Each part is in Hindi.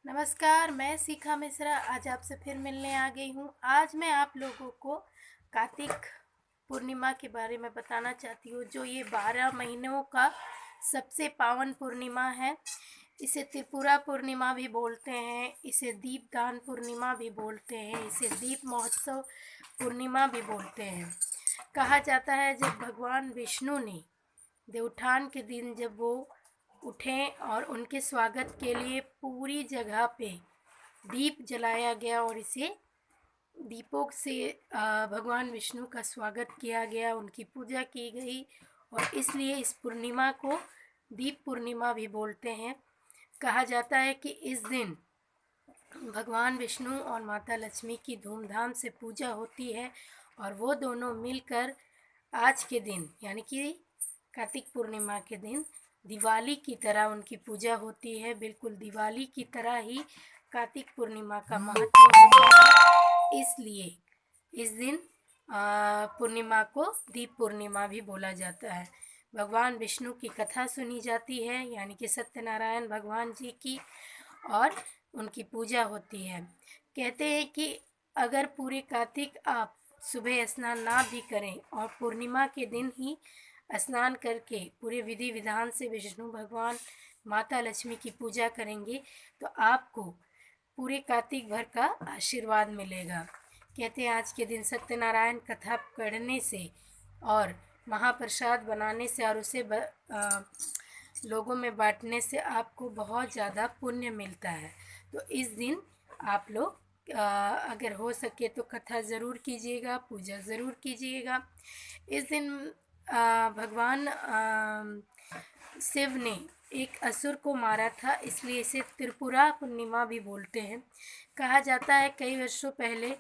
नमस्कार, मैं शिखा मिश्रा आज आपसे फिर मिलने आ गई हूँ। आज मैं आप लोगों को कार्तिक पूर्णिमा के बारे में बताना चाहती हूँ, जो ये 12 महीनों का सबसे पावन पूर्णिमा है। इसे त्रिपुरा पूर्णिमा भी बोलते हैं, इसे दीपदान पूर्णिमा भी बोलते हैं, इसे दीप महोत्सव पूर्णिमा भी बोलते हैं। कहा जाता है जब भगवान विष्णु ने देवउठान के दिन जब वो उठे और उनके स्वागत के लिए पूरी जगह पे दीप जलाया गया और इसे दीपों से भगवान विष्णु का स्वागत किया गया, उनकी पूजा की गई और इसलिए इस पूर्णिमा को दीप पूर्णिमा भी बोलते हैं। कहा जाता है कि इस दिन भगवान विष्णु और माता लक्ष्मी की धूमधाम से पूजा होती है और वो दोनों मिलकर आज के दिन यानी कि कार्तिक पूर्णिमा के दिन दिवाली की तरह उनकी पूजा होती है। बिल्कुल दिवाली की तरह ही कार्तिक पूर्णिमा का महत्व होता है, इसलिए इस दिन पूर्णिमा को दीप पूर्णिमा भी बोला जाता है। भगवान विष्णु की कथा सुनी जाती है यानी कि सत्यनारायण भगवान जी की, और उनकी पूजा होती है। कहते हैं कि अगर पूरे कार्तिक आप सुबह स्नान ना भी करें और पूर्णिमा के दिन ही स्नान करके पूरे विधि विधान से विष्णु भगवान माता लक्ष्मी की पूजा करेंगे तो आपको पूरे कार्तिक भर का आशीर्वाद मिलेगा। कहते हैं आज के दिन सत्यनारायण कथा पढ़ने से और महाप्रसाद बनाने से और उसे लोगों में बांटने से आपको बहुत ज़्यादा पुण्य मिलता है। तो इस दिन आप लोग अगर हो सके तो कथा ज़रूर कीजिएगा, पूजा ज़रूर कीजिएगा। इस दिन भगवान शिव ने एक असुर को मारा था, इसलिए इसे त्रिपुरा पूर्णिमा भी बोलते हैं। कहा जाता है कई वर्षों पहले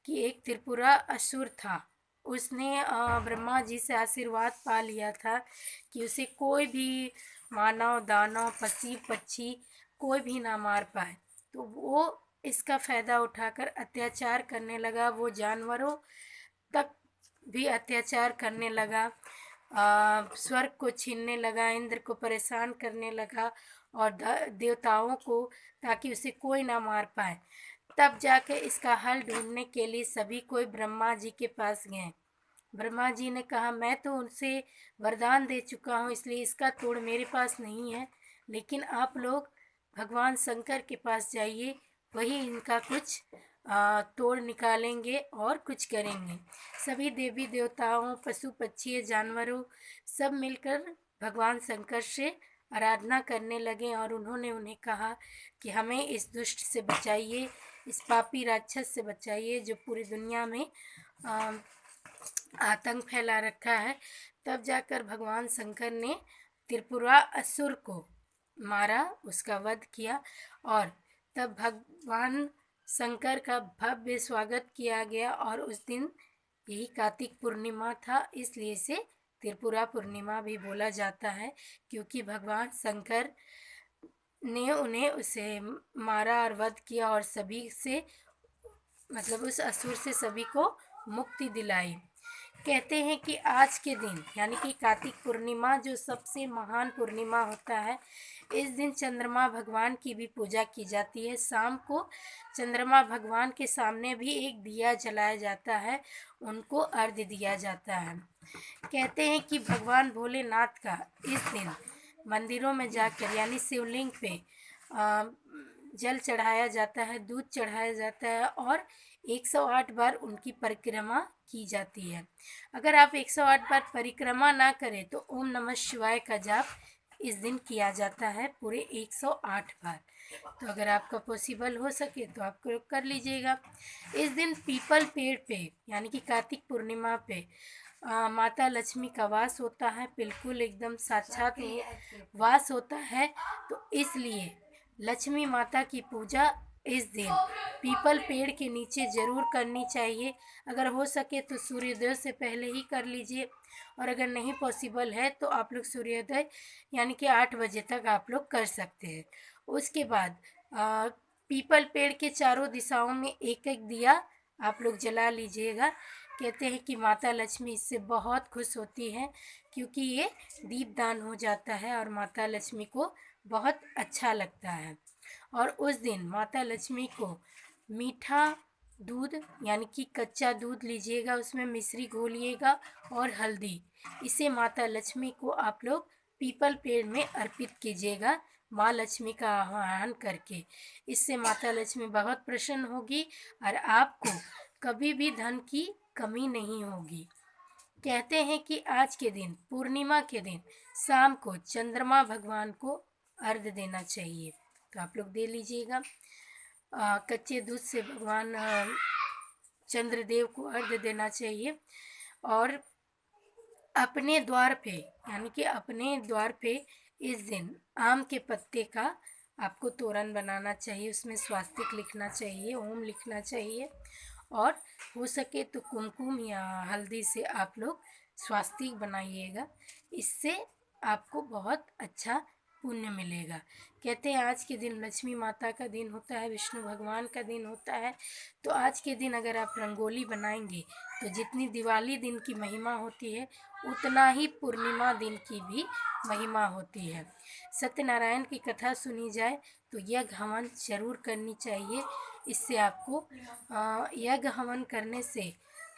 कि एक त्रिपुरा असुर था, उसने ब्रह्मा जी से आशीर्वाद पा लिया था कि उसे कोई भी मानव दानव पशु पक्षी कोई भी ना मार पाए। तो वो इसका फ़ायदा उठाकर अत्याचार करने लगा, वो जानवरों तक भी अत्याचार करने लगा, स्वर्ग को छीनने लगा, इंद्र को परेशान करने लगा और देवताओं को, ताकि उसे कोई ना मार पाए। तब जाके इसका हल ढूंढने के लिए सभी कोई ब्रह्मा जी के पास गए। ब्रह्मा जी ने कहा मैं तो उनसे वरदान दे चुका हूँ, इसलिए इसका तोड़ मेरे पास नहीं है, लेकिन आप लोग भगवान शंकर के पास जाइए, वही इनका कुछ तोड़ निकालेंगे और कुछ करेंगे। सभी देवी देवताओं पशु पक्षी जानवरों सब मिलकर भगवान शंकर से आराधना करने लगे और उन्होंने उन्हें कहा कि हमें इस दुष्ट से बचाइए, इस पापी राक्षस से बचाइए जो पूरी दुनिया में आतंक फैला रखा है। तब जाकर भगवान शंकर ने त्रिपुरा असुर को मारा, उसका वध किया और तब भगवान शंकर का भव्य स्वागत किया गया और उस दिन यही कार्तिक पूर्णिमा था, इसलिए इसे त्रिपुरा पूर्णिमा भी बोला जाता है, क्योंकि भगवान शंकर ने उन्हें उसे मारा और वध किया और सभी से मतलब उस असुर से सभी को मुक्ति दिलाई। कहते हैं कि आज के दिन यानी कि कार्तिक पूर्णिमा जो सबसे महान पूर्णिमा होता है, इस दिन चंद्रमा भगवान की भी पूजा की जाती है। शाम को चंद्रमा भगवान के सामने भी एक दिया जलाया जाता है, उनको अर्घ्य दिया जाता है। कहते हैं कि भगवान भोलेनाथ का इस दिन मंदिरों में जाकर यानी शिवलिंग पे जल चढ़ाया जाता है, दूध चढ़ाया जाता है और 108 बार उनकी परिक्रमा की जाती है। अगर आप 108 बार परिक्रमा ना करें तो ओम नमः शिवाय का जाप इस दिन किया जाता है पूरे 108 बार। तो अगर आपका पॉसिबल हो सके तो आप कर लीजिएगा। इस दिन पीपल पेड़ पे यानी कि कार्तिक पूर्णिमा पे माता लक्ष्मी का वास होता है, बिल्कुल एकदम साक्षात वास होता है। तो इसलिए लक्ष्मी माता की पूजा इस दिन पीपल पेड़ के नीचे ज़रूर करनी चाहिए। अगर हो सके तो सूर्योदय से पहले ही कर लीजिए और अगर नहीं पॉसिबल है तो आप लोग सूर्योदय यानी कि 8 बजे तक आप लोग कर सकते हैं। उसके बाद पीपल पेड़ के चारों दिशाओं में एक एक दिया आप लोग जला लीजिएगा। कहते हैं कि माता लक्ष्मी इससे बहुत खुश होती हैं, क्योंकि ये दीपदान हो जाता है और माता लक्ष्मी को बहुत अच्छा लगता है। और उस दिन माता लक्ष्मी को मीठा दूध यानी कि कच्चा दूध लीजिएगा, उसमें मिश्री घोलिएगा और हल्दी, इसे माता लक्ष्मी को आप लोग पीपल पेड़ में अर्पित कीजिएगा माँ लक्ष्मी का आह्वान करके। इससे माता लक्ष्मी बहुत प्रसन्न होगी और आपको कभी भी धन की कमी नहीं होगी। कहते हैं कि आज के दिन, पूर्णिमा के दिन शाम को चंद्रमा भगवान को अर्घ्य देना चाहिए, तो आप लोग दे लीजिएगा। कच्चे दूध से भगवान चंद्रदेव को अर्घ्य देना चाहिए। और अपने द्वार पे यानी कि अपने द्वार पे इस दिन आम के पत्ते का आपको तोरण बनाना चाहिए, उसमें स्वास्तिक लिखना चाहिए, ओम लिखना चाहिए और हो सके तो कुमकुम या हल्दी से आप लोग स्वास्तिक बनाइएगा, इससे आपको बहुत अच्छा पुण्य मिलेगा। कहते हैं आज के दिन लक्ष्मी माता का दिन होता है, विष्णु भगवान का दिन होता है, तो आज के दिन अगर आप रंगोली बनाएंगे तो जितनी दिवाली दिन की महिमा होती है उतना ही पूर्णिमा दिन की भी महिमा होती है। सत्यनारायण की कथा सुनी जाए तो यज्ञ हवन जरूर करनी चाहिए। इससे आपको यज्ञ हवन करने से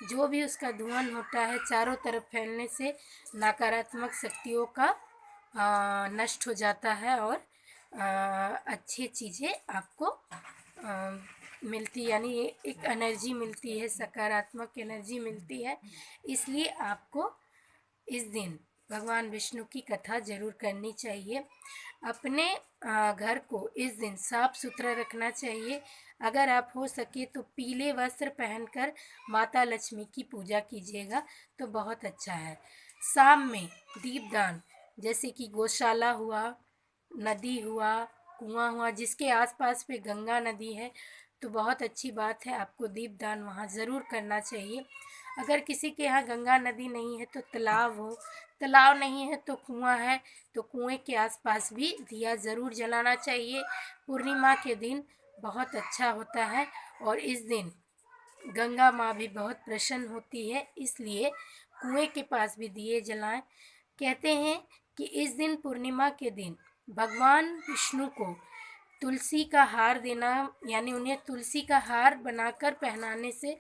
जो भी उसका धुआं होता है चारों तरफ फैलने से नकारात्मक शक्तियों का नष्ट हो जाता है और अच्छी चीज़ें आपको मिलती, यानी एक एनर्जी मिलती है, सकारात्मक एनर्जी मिलती है। इसलिए आपको इस दिन भगवान विष्णु की कथा जरूर करनी चाहिए। अपने घर को इस दिन साफ सुथरा रखना चाहिए। अगर आप हो सके तो पीले वस्त्र पहनकर माता लक्ष्मी की पूजा कीजिएगा तो बहुत अच्छा है। शाम में दीपदान, जैसे कि गौशाला हुआ, नदी हुआ, कुआं हुआ, जिसके आसपास पे गंगा नदी है तो बहुत अच्छी बात है, आपको दीपदान वहाँ ज़रूर करना चाहिए। अगर किसी के यहाँ गंगा नदी नहीं है तो तालाब हो, तालाब नहीं है तो कुआं है तो कुएं के आसपास भी दिया ज़रूर जलाना चाहिए। पूर्णिमा के दिन बहुत अच्छा होता है और इस दिन गंगा माँ भी बहुत प्रसन्न होती है, इसलिए कुएं के पास भी दिए जलाएं। कहते हैं कि इस दिन पूर्णिमा के दिन भगवान विष्णु को तुलसी का हार देना, यानी उन्हें तुलसी का हार बनाकर पहनाने से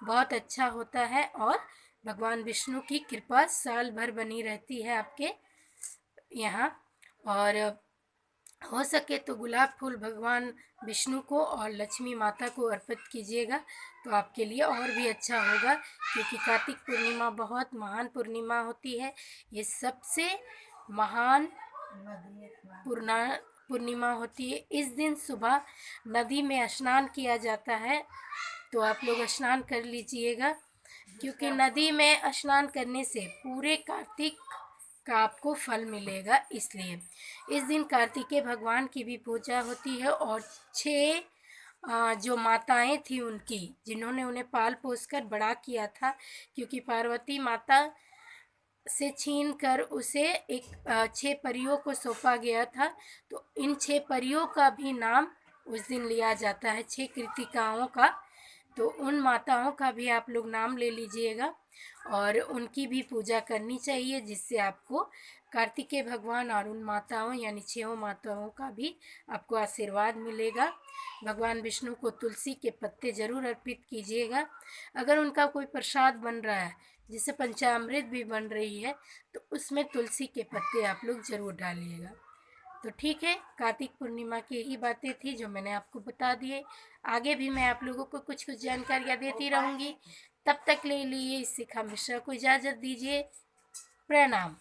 बहुत अच्छा होता है और भगवान विष्णु की कृपा साल भर बनी रहती है आपके यहाँ। और हो सके तो गुलाब फूल भगवान विष्णु को और लक्ष्मी माता को अर्पित कीजिएगा तो आपके लिए और भी अच्छा होगा, क्योंकि कार्तिक पूर्णिमा बहुत महान पूर्णिमा होती है। ये सबसे महान पूर्णिमा होती है। इस दिन सुबह नदी में स्नान किया जाता है, तो आप लोग स्नान कर लीजिएगा, क्योंकि नदी में स्नान करने से पूरे कार्तिक का आपको फल मिलेगा। इसलिए इस दिन कार्तिकेय भगवान की भी पूजा होती है और 6 जो माताएं थी उनकी, जिन्होंने उन्हें पाल पोस कर बड़ा किया था, क्योंकि पार्वती माता से छीन कर उसे एक 6 परियों को सौंपा गया था, तो इन 6 परियों का भी नाम उस दिन लिया जाता है, 6 कृतिकाओं का। तो उन माताओं का भी आप लोग नाम ले लीजिएगा और उनकी भी पूजा करनी चाहिए, जिससे आपको कार्तिकेय भगवान और उन माताओं यानी 6 माताओं का भी आपको आशीर्वाद मिलेगा। भगवान विष्णु को तुलसी के पत्ते ज़रूर अर्पित कीजिएगा। अगर उनका कोई प्रसाद बन रहा है, जिसे पंचामृत भी बन रही है, तो उसमें तुलसी के पत्ते आप लोग ज़रूर डालिएगा। तो ठीक है, कार्तिक पूर्णिमा की यही बातें थी जो मैंने आपको बता दिए। आगे भी मैं आप लोगों को कुछ कुछ जानकारियाँ देती रहूँगी। तब तक ले लिए शिखा मिश्रा को इजाज़त दीजिए। प्रणाम।